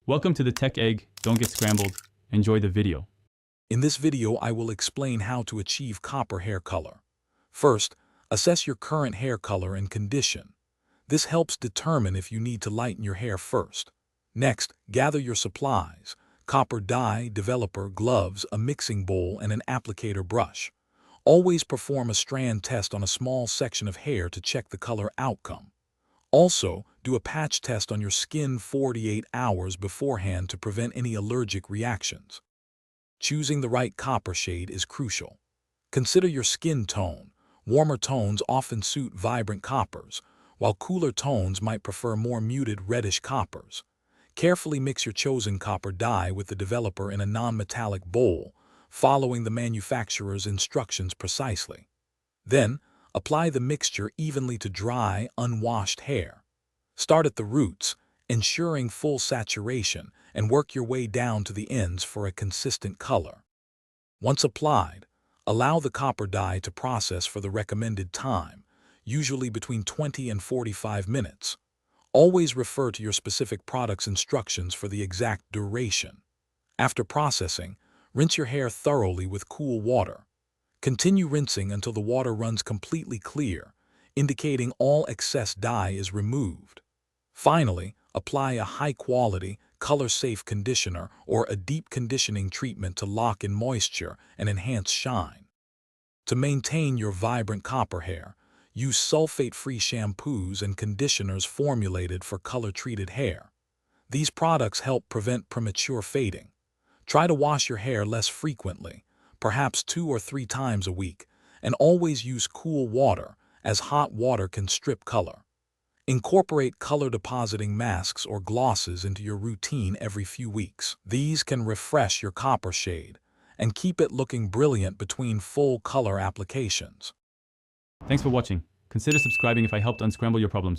Welcome to the Tech Egg. Don't get scrambled. Enjoy the video. In this video, I will explain how to achieve copper hair color. First, assess your current hair color and condition. This helps determine if you need to lighten your hair first. Next, gather your supplies: copper dye, developer, gloves, a mixing bowl, and an applicator brush. Always perform a strand test on a small section of hair to check the color outcome. Also, do a patch test on your skin 48 hours beforehand to prevent any allergic reactions. Choosing the right copper shade is crucial. Consider your skin tone. Warmer tones often suit vibrant coppers, while cooler tones might prefer more muted reddish coppers. Carefully mix your chosen copper dye with the developer in a non-metallic bowl, following the manufacturer's instructions precisely. Then, apply the mixture evenly to dry, unwashed hair. Start at the roots, ensuring full saturation, and work your way down to the ends for a consistent color. Once applied, allow the copper dye to process for the recommended time, usually between 20 and 45 minutes. Always refer to your specific product's instructions for the exact duration. After processing, rinse your hair thoroughly with cool water. Continue rinsing until the water runs completely clear, indicating all excess dye is removed. Finally, apply a high-quality, color-safe conditioner or a deep conditioning treatment to lock in moisture and enhance shine. To maintain your vibrant copper hair, use sulfate-free shampoos and conditioners formulated for color-treated hair. These products help prevent premature fading. Try to wash your hair less frequently, perhaps 2 or 3 times a week, and always use cool water, as hot water can strip color. Incorporate color-depositing masks or glosses into your routine every few weeks. These can refresh your copper shade and keep it looking brilliant between full color applications. Thanks for watching. Consider subscribing if I helped unscramble your problems.